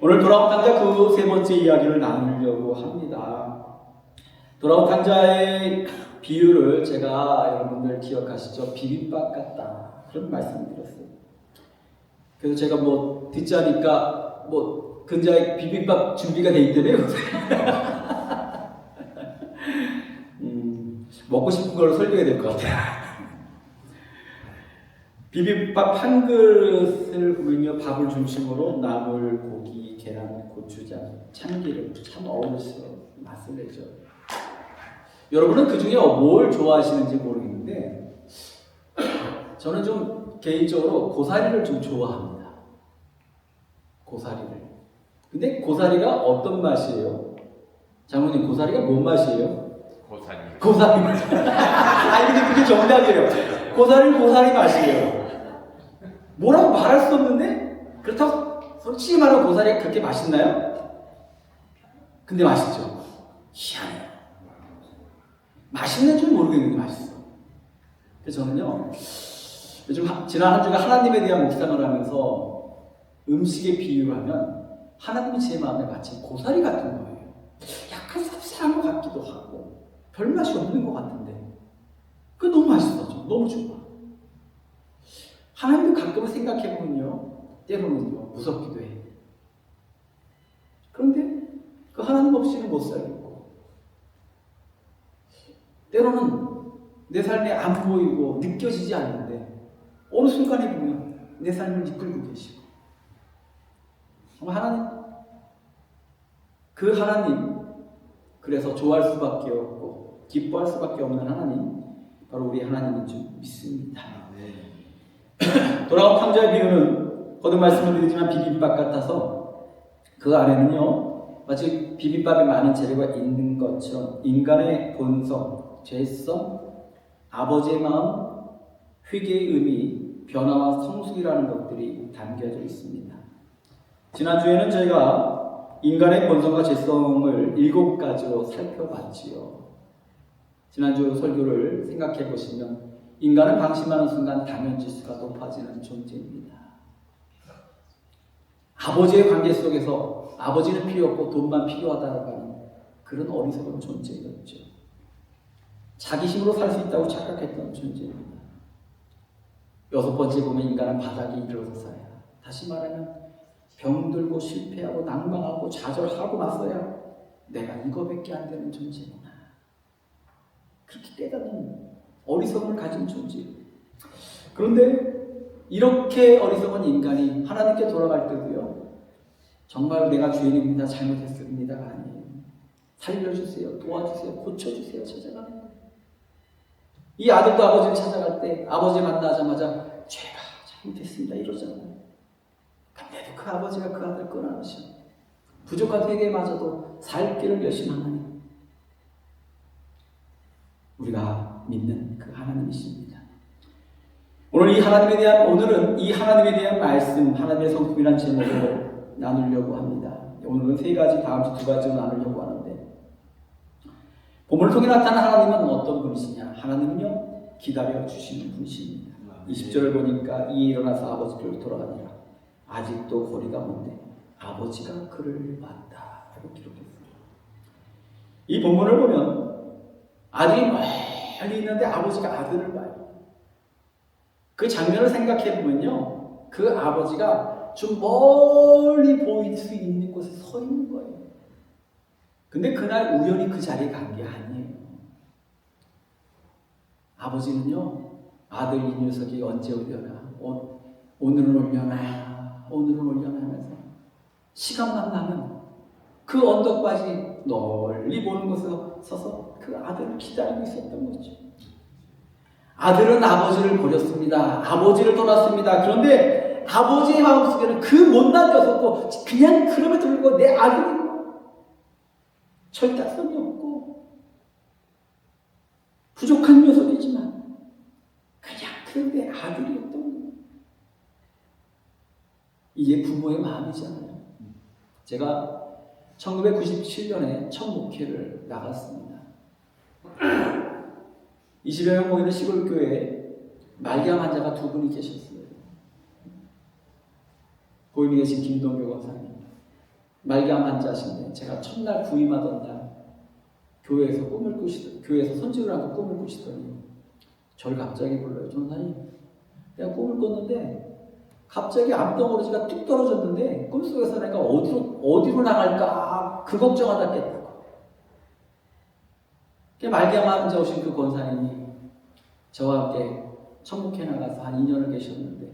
오늘 돌아온 환자 그 세 번째 이야기를 나누려고 합니다. 돌아온 환자의 비유를 제가 여러분들 기억하시죠? 비빔밥 같다. 그런 말씀을 드렸어요. 그래서 제가 듣자니까 근자에 비빔밥 준비가 돼 있다며요. 먹고 싶은 걸로 설명해야 될 것 같아요. 비빔밥 한 그릇을 우리며 밥을 중심으로 나물, 고기, 계란, 고추장, 참기름 참 어울려서 맛을 내죠. 여러분은 그 중에 뭘 좋아하시는지 모르겠는데 저는 좀 개인적으로 고사리를 좀 좋아합니다. 고사리를. 근데 고사리가 어떤 맛이에요? 장모님, 고사리가 뭔 맛이에요? 고사리 맛. 근데 그게 정답이에요. 고사리 맛이에요. 뭐라고 말할 수 없는데 그렇다고 솔직히 말하면 고사리가 그렇게 맛있나요? 근데 맛있죠. 희한해요. 맛있는 줄 모르겠는데 맛있어. 그래서 저는요 요즘 지난 한 주간 하나님에 대한 묵상을 하면서 음식의 비유를 하면 하나님이 제 마음에 마치 고사리 같은 거예요. 약간 쌉쌀한 것 같기도 하고 별 맛이 없는 것 같은데 그거 너무 맛있어. 너무 좋아. 하나님도 가끔은 생각해보면요 때로는요 무섭기도 해. 그런데 그 하나님 없이는 못 살겠고 때로는 내 삶에 안 보이고 느껴지지 않는데 어느 순간에 보면 내 삶을 이끌고 계시고 그 하나님 그래서 좋아할 수밖에 없고 기뻐할 수밖에 없는 하나님 바로 우리 하나님인 줄 믿습니다. 돌아온 탕자의 비유는 거듭 말씀을 드리지만 비빔밥 같아서 그 안에는요 마치 비빔밥에 많은 재료가 있는 것처럼 인간의 본성, 죄성, 아버지의 마음, 회개의 의미, 변화와 성숙이라는 것들이 담겨져 있습니다. 지난주에는 저희가 인간의 본성과 죄성을 7가지로 살펴봤지요. 지난주 설교를 생각해 보시면 인간은 방심하는 순간 단연지수가 높아지는 존재입니다. 아버지의 관계 속에서 아버지는 필요 없고 돈만 필요하다고 하는 그런 어리석은 존재였죠. 자기 힘으로 살 수 있다고 착각했던 존재입니다. 6번째 보면 인간은 바닥에 일어서서야 다시 말하면 병들고 실패하고 낭망하고 좌절하고 나서야 내가 이거밖에 안 되는 존재구나. 그렇게 깨닫는 어리석음을 가진 존재. 그런데 이렇게 어리석은 인간이 하나님께 돌아갈 때도요 정말 내가 죄인입니다, 잘못했습니다가 아니에요. 살려주세요, 도와주세요, 고쳐주세요 찾아가는 거예요. 이 아들도 아버지를 찾아갈 때 아버지 만나자마자 죄가 잘못했습니다 이러잖아요. 근데도 그 아버지가 그 아들 끌어안으셔 부족한 회개마저도 살 길을 여신 하나님, 우리가 믿는 그 하나님이십니다. 오늘은 이 하나님에 대한 말씀, 하나님의 성품이라는 제목으로 나누려고 합니다. 오늘은 3가지, 다음 주 2가지로 나누려고 하는데 본문을 통해 나타난 하나님은 어떤 분이시냐? 하나님은요 기다려 주시는 분이십니다. 20절을 보니까 이에 일어나서 아버지께로 돌아가니라. 아직도 거리가 먼데 아버지가 그를 봤다 라고 기록했습니다. 이 본문을 보면 아들이 멀리 있는데 아버지가 아들을 봐요. 그 장면을 생각해 보면요 그 아버지가 좀 멀리 보일 수 있는 곳에 서 있는 거예요. 근데 그날 우연히 그 자리에 간 게 아니에요. 아버지는요 아들 이 녀석이 언제 오려나, 오늘은 오려나 하면서 시간만 나면 그 언덕까지 널리 보는 곳에 서서 그 아들을 기다리고 있었던 거죠. 아들은 아버지를 버렸습니다. 아버지를 떠났습니다. 그런데 아버지의 마음속에는 그 못난 녀석도 그냥 그럼에도 불구하고 내 아들이고 절대성이 없고 부족한 녀석이지만 그냥 그 내 아들이었던 거예요. 이게 부모의 마음이잖아요. 제가 1997년에 첫 목회를 나갔습니다. 20여 명 모이는 시골교회에 말기암 환자가 2분이 계셨어요. 보임이 계신 김동교 권사님, 말기암 환자신데 제가 첫날 부임하던 날 교회에서 교회에서 선지를 하고 꿈을 꾸시더니 저를 갑자기 불러요. 전사님, 내가 꿈을 꿨는데 갑자기 암덩어리가 뚝 떨어졌는데 꿈속에서 내가 어디로 나갈까 그 걱정하다 깼다고. 말기암 환자 오신 그 권사님이 저와 함께 천국에 나가서 한 2년을 계셨는데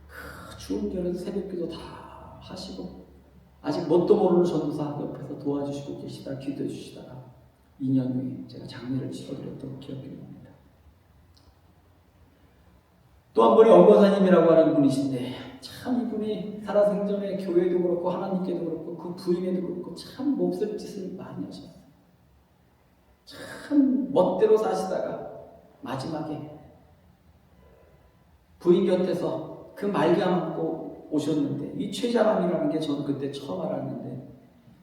그 추운 겨울에도 새벽기도 다 하시고 아직 뭣도 모르는 전도사 옆에서 도와주시고 계시다가 기도해 주시다가 2년 후에 제가 장례를 치러드렸던 기억이 납니다. 또 한 분이 엄권사님이라고 하는 분이신데 참 이분이 살아생전에 교회도 그렇고 하나님께도 그렇고 그 부임에도 그렇고 참 몹쓸 짓을 많이 하셨어요. 참 멋대로 사시다가 마지막에 부인 곁에서 그 말기암 안고 오셨는데 이 췌장암이라는 게 저는 그때 처음 알았는데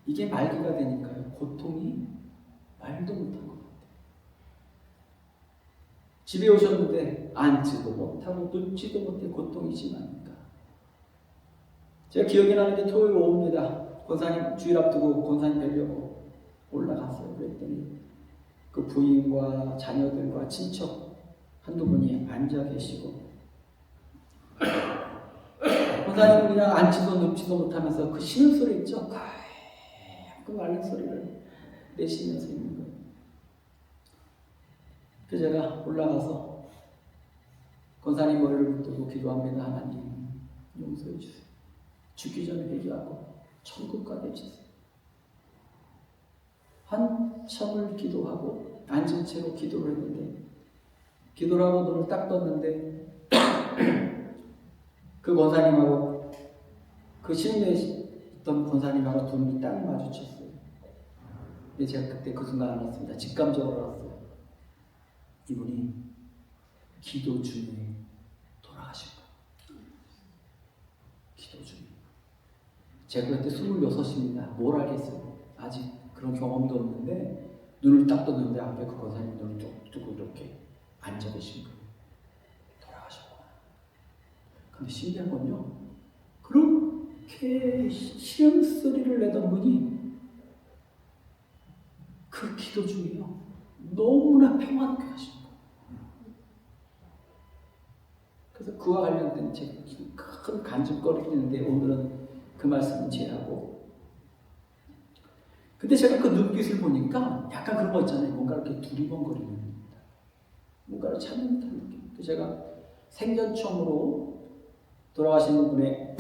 이게 말기가 되니까요 고통이 말도 못한 것 같아요. 집에 오셨는데 앉지도 못하고 눕지도 못해 고통이 심하니까 제가 기억이 나는 게 토요일 오후입니다. 권사님 주일 앞두고 권사님 뵈려고 올라갔어요. 그랬더니 그 부인과 자녀들과 친척 한두 분이 앉아 계시고 권사님은 그냥 앉지도 눕지도 못하면서 그 쉬는 소리 있죠? 그 말린 소리를 내쉬면서 있는 거예요. 그래서 제가 올라가서 권사님 머리를 붙들고 기도합니다. 하나님 용서해 주세요. 죽기 전에 회개하고 천국 가게 해주세요. 한참을 기도하고 앉은 채로 기도를 했는데 기도를 하고 눈을 딱 떴는데 그 권사님하고 그 심리에 있던 권사님하고 두 눈이 딱 마주쳤어요. 근데 제가 그때 그 순간 알았습니다. 직감적으로 알았어요. 이분이 기도 중에 돌아가신 거예요. 기도 중에. 제가 그때 26입니다. 뭘 알겠어요. 아직 그런 경험도 없는데 눈을 딱 떴는데 앞에 그 권사님 눈을 쭉 뜨고 이렇게 앉아 계신 거예요. 돌아가셨구나. 근데 신기한 건요. 그렇게 시름 소리를 내던 분이 그 기도 중에요. 너무나 평안하게 하신 거예요. 그래서 그와 관련된 제 큰 간증거리가 있는데 오늘은 그 말씀은 제하고 근데 제가 그 눈빛을 보니까 약간 그런 거 있잖아요. 뭔가 이렇게 두리번거리는 뭔가를 찾는 듯한 느낌. 그래서 제가 생전 처음으로 돌아가신 분의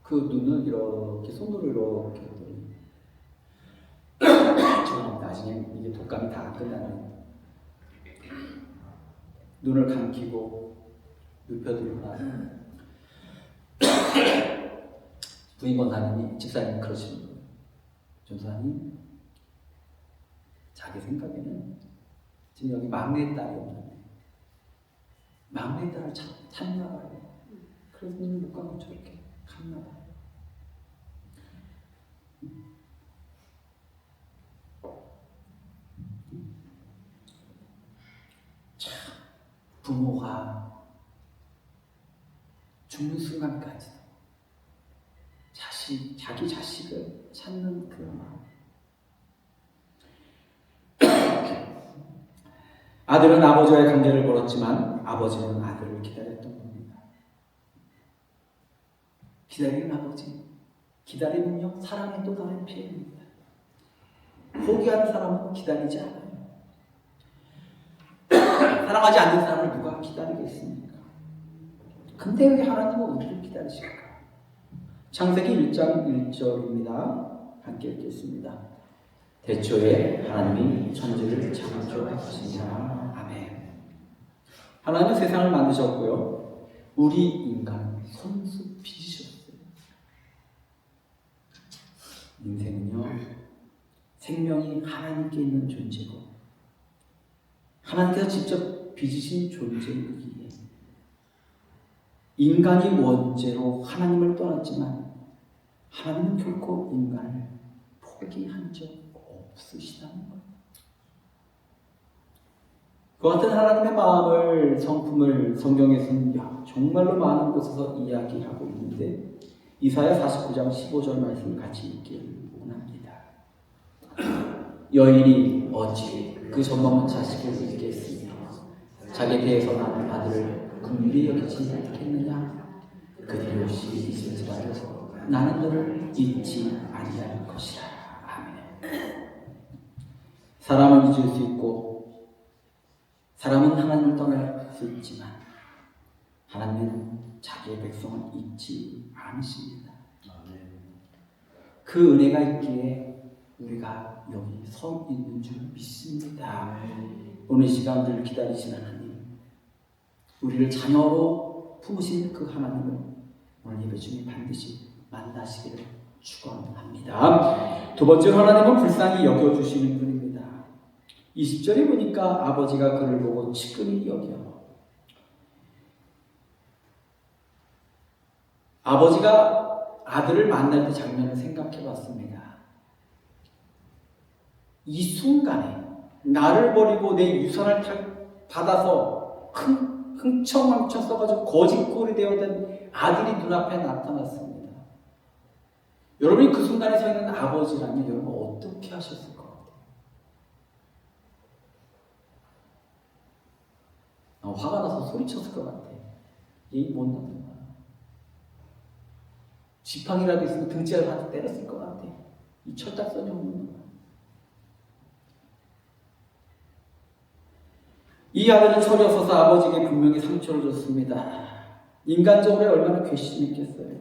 그 눈을 이렇게 손으로 이렇게 했더니 저는 나중에 이게 독감이 다 끝나면 눈을 감기고 눕혀두고 나서 부인 권사님이 집사님이 그러시는 거예요. 전사님 자기 생각에는 지금 여기 막내 딸이 없는데 막내 딸을 찾나 봐요. 그래서 눈을 못 감고 저렇게 갔나 봐요. 참 부모가 죽는 순간까지도 자기 자식을 찾는 그 마음. 아들은 아버지와의 관계를 걸었지만 아버지는 아들을 기다렸던 겁니다. 기다리는 아버지, 기다림은요 사랑의 또 다른 표현입니다. 포기하는 사람은 기다리지 않아요. 사랑하지 않는 사람을 누가 기다리겠습니까? 근데 왜 하나님은 우리를 기다리실까? 창세기 1장 1절입니다. 함께 읽겠습니다. 대초에 하나님이 천지를 창조하시니라. 아멘. 하나님은 세상을 만드셨고요. 우리 인간은 손수 빚으셨어요. 인생은요. 생명이 하나님께 있는 존재고 하나님께서 직접 빚으신 존재이기에 인간이 원죄로 하나님을 떠났지만 하나님은 결코 인간을 포기한 적 없으시다는 것. 그 같은 하나님의 마음을 성품을 성경에서는 정말로 많은 곳에서 이야기하고 있는데 이사야 49장 15절 말씀 같이 읽기를 원합니다. 여인이 어찌 그 젖먹는 자식을 잊겠으며 자기에 대해서 낳은 아들을 긍휼히 여기지 않겠느냐. 그들이 없이 있을지라도 나는 너를 잊지 아니할 것이라. 아멘. 사람은 잊을 수 있고 사람은 하나님을 떠날 수 있지만 하나님은 자기의 백성을 잊지 않으십니다. 그 은혜가 있기에 우리가 여기 서 있는 줄 믿습니다. 오늘 시간을 기다리신 하나님, 우리를 자녀로 품으신 그 하나님을 오늘 예배 중에 반드시 만나시기를 축원합니다. 두 번째로 하나님은 불쌍히 여겨주시는 분입니다. 20절에 보니까 아버지가 그를 보고 측은히 여겨. 아버지가 아들을 만날 때 장면을 생각해 봤습니다. 이 순간에 나를 버리고 내 유산을 받아서 흥청망청 써가지고 거짓골이 되어든 아들이 눈앞에 나타났습니다. 여러분이 그 순간에 서 있는 아버지라면 여러분 어떻게 하셨을 것 같아요? 화가 나서 소리쳤을 것 같아. 얘 못났던 거야. 지팡이라도 있으면 등짝을 한테 때렸을 것 같아. 이 철딱선이 없는 거야. 이 아들은 철이 없어서 아버지에게 분명히 상처를 줬습니다. 인간적으로 얼마나 괘씸했겠어요.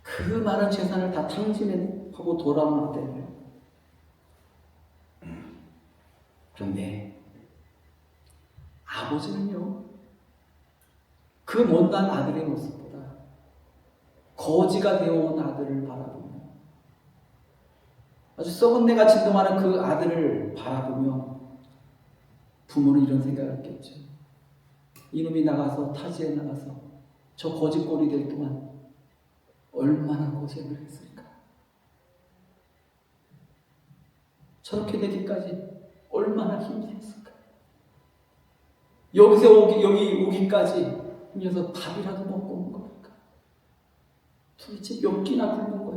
그 많은 재산을 다 탕진하고 돌아온 아들. 그런데 아버지는요, 그 못난 아들의 모습보다 거지가 되어온 아들을 바라보며 아주 썩은 내가 진동하는 그 아들을 바라보며 부모는 이런 생각을 했겠죠. 이놈이 나가서 타지에 나가서 저 거지꼴이 될 동안 얼마나 고생을 했을까. 저렇게 되기까지 얼마나 힘들었을까. 여기서 여기 오기까지 이 녀석 밥이라도 먹고 온 겁니까? 도대체 몇 끼나 굶은 거야?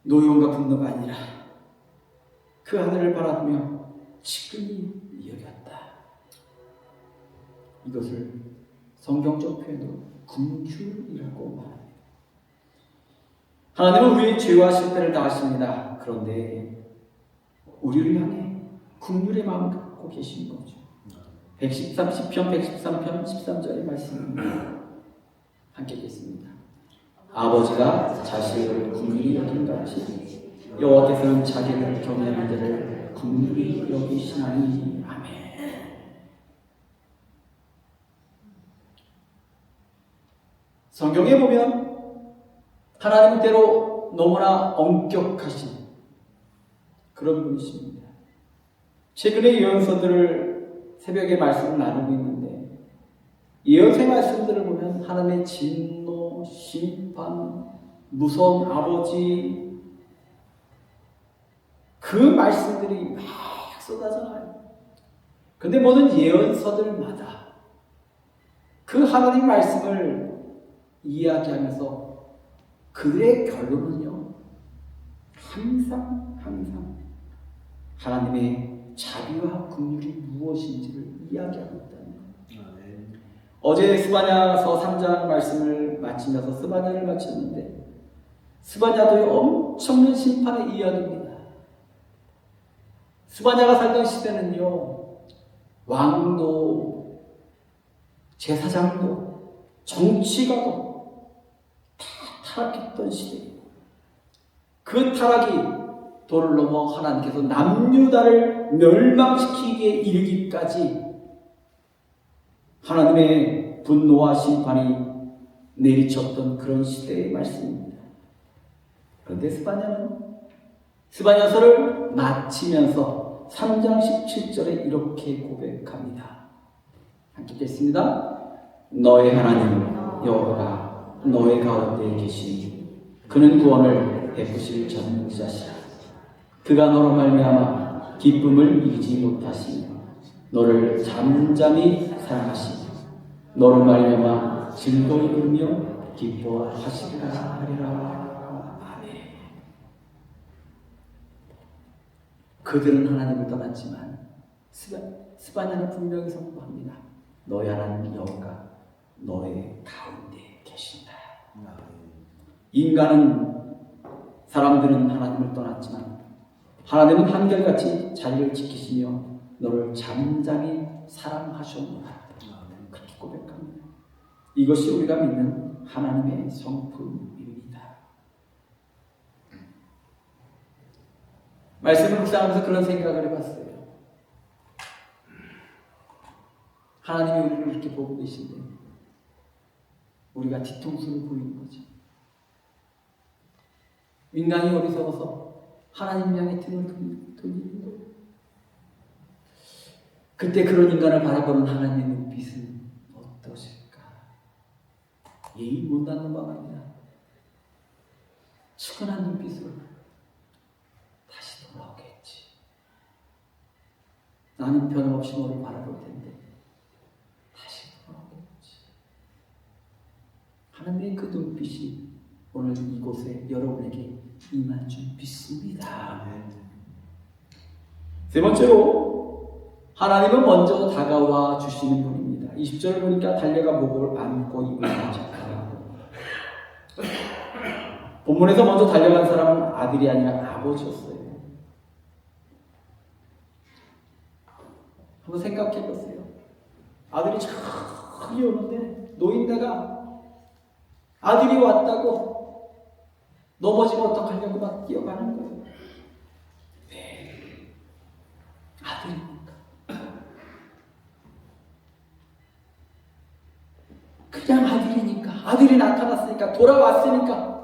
노여움과 분노가 아니라 그 하늘을 바라보며 측은히 여겼다. 이것을 성경적 표현으로 긍휼이라고 말합니다. 하나님은 우리의 죄와 실패를 다 아십니다. 그런데 우리를 향해 긍휼의 마음을 갖고 계신 거죠. 113편 113편 13절의 말씀입니다. 함께 읽겠습니다. 아버지가 자식을 긍휼히 여긴 같이 여호와께서는 자기를 경외하는 자를 긍휼히 여기시나니. 아멘. 성경에 보면 하나님은 때로 너무나 엄격하신 그런 분이십니다. 최근에 예언서들을 새벽에 말씀을 나누고 있는데 예언서의 말씀들을 보면 하나님의 진노, 심판, 무서운 아버지 그 말씀들이 막 쏟아져 나요. 그런데 모든 예언서들마다 그 하나님의 말씀을 이야기하면서 그의 결론은요, 항상 하나님의 자비와 긍휼이 무엇인지를 이야기하고 있다는 거예요. 어제 스바냐서 3장 말씀을 마치면서 스바냐를 마쳤는데 스바냐도 엄청난 심판의 이야기입니다. 스바냐가 살던 시대는요, 왕도, 제사장도, 정치가도 다 타락했던 시대예요. 그 타락이 도를 넘어 하나님께서 남유다를 멸망시키기에 이르기까지 하나님의 분노와 심판이 내리쳤던 그런 시대의 말씀입니다. 그런데 스바냐서를 마치면서 3장 17절에 이렇게 고백합니다. 함께 읽겠습니다. 너의 하나님 여호와가 너의 가운데 계시니 그는 구원을 베푸실 전능자시라. 그가 너로 말미암아 기쁨을 이기지 못하시며 너를 잠잠히 사랑하시며 너로 말미암아 즐거이 부르며 기뻐하시리라 하리라. 아멘. 그들은 하나님을 떠났지만 스바냐는 분명히 선포합니다. 너희 하나님 여호와가 너의 가운데 계신다. 사람들은 하나님을 떠났지만 하나님은 한결같이 자리를 지키시며 너를 잠잠히 사랑하셨노라. 그렇게 고백합니다. 이것이 우리가 믿는 하나님의 성품입니다. 말씀을 묵상하면서 그런 생각을 해봤어요. 하나님이 우리를 이렇게 보고 계신데 우리가 뒤통수를 보이는 거죠. 인간이 어리석어서 하나님 향해 등을 돌리는 거예요. 그때 그런 인간을 바라보는 하나님의 눈빛은 어떠실까? 예의 못하는 마음이야. 측은한 눈빛으로 다시 돌아오겠지. 나는 변함없이 너를 바라볼 텐데 다시 돌아오겠지. 하나님의 그 눈빛이 오늘 이곳에 여러분에게 임한 줄 믿습니다. 세 번째로 하나님은 먼저 다가와 주시는 분입니다. 20절을 보니까 달려가 목을 안고 입을 맞췄다. 본문에서 먼저 달려간 사람은 아들이 아니라 아버지였어요. 한번 생각해 보세요. 아들이 저기 오는데 노인네가 아들이 왔다고 넘어지면 어떡하려고 막 뛰어가는 거예요. 네, 아들이니까. 그냥 아들이니까. 아들이 나타났으니까, 돌아왔으니까.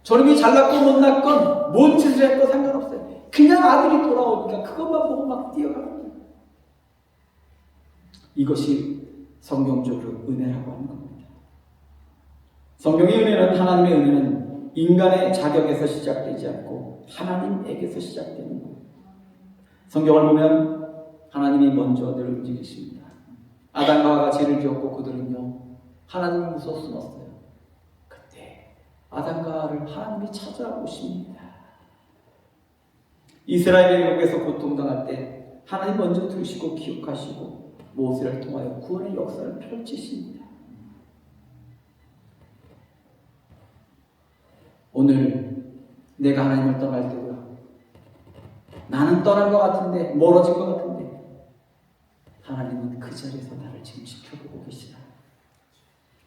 저놈이 잘났건 못났건 뭔 짓을 했건 상관없어요. 그냥 아들이 돌아오니까 그것만 보고 막 뛰어가는 거예요. 이것이 성경적으로 은혜라고 하는 겁니다. 성경의 은혜는, 하나님의 은혜는 인간의 자격에서 시작되지 않고 하나님에게서 시작되는 거예요. 성경을 보면 하나님이 먼저 늘 움직이십니다. 아담과 하와가 죄를 지었고 그들은요 하나님을 무서워 숨었어요. 그때 아담과 하와를 하나님이 찾아오십니다. 이스라엘 애국에서 고통당할 때 하나님 먼저 들으시고 기억하시고 모세를 통하여 구원의 역사를 펼치십니다. 오늘 내가 하나님을 떠날 때도 나는 떠난 것 같은데, 멀어진 것 같은데 하나님은 그 자리에서 나를 지금 지켜보고 계시다.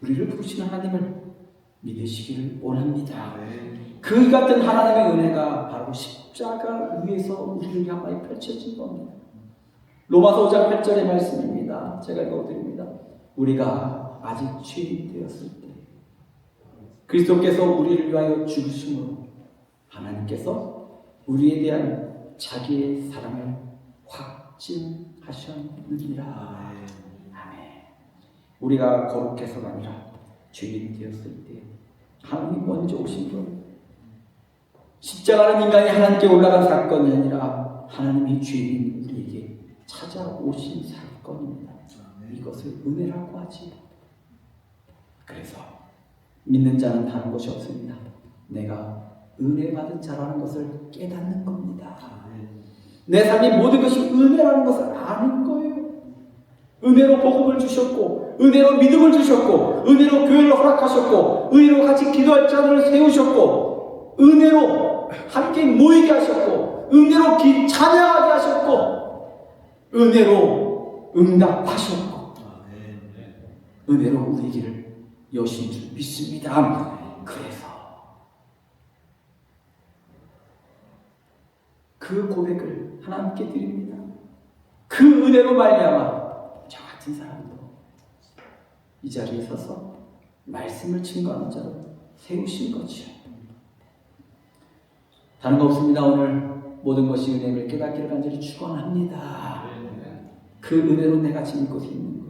우리를 부르시는 하나님을 믿으시기를 원합니다. 그 같은 하나님의 은혜가 바로 십자가 위에서 우리를 향하여 펼쳐진 겁니다. 로마서 5장 8절의 말씀입니다. 제가 읽어드립니다. 우리가 아직 죄인 되었을 때 그리스도께서 우리를 위하여 죽으심으로 하나님께서 우리에 대한 자기의 사랑을 확증하셨느니라. 아멘. 우리가 거룩해서가 아니라 죄인 되었을 때 하나님이 먼저 오신 분, 십자가는 인간이 하나님께 올라간 사건이 아니라 하나님이 죄인 우리에게 찾아오신 사건입니다. 이것을 은혜라고 하지. 그래서 믿는 자는 다른 것이 없습니다. 내가 은혜 받은 자라는 것을 깨닫는 겁니다. 내 삶의 모든 것이 은혜라는 것을 아는 거예요. 은혜로 복음을 주셨고, 은혜로 믿음을 주셨고, 은혜로 교회를 허락하셨고, 은혜로 같이 기도할 자들을 세우셨고, 은혜로 함께 모이게 하셨고, 은혜로 찬양하게 하셨고, 은혜로 응답하셨고, 은혜로 우리 길을 여신 줄 믿습니다. 그래서 그 고백을 하나님께 드립니다. 그 은혜로 말미암아 저 같은 사람도 이 자리에 서서 말씀을 증거하는 자로 세우신 거죠. 다른 거 없습니다. 오늘 모든 것이 은혜를 깨닫기를 간절히 축원합니다. 그 은혜로 내가 지금 이곳에 있는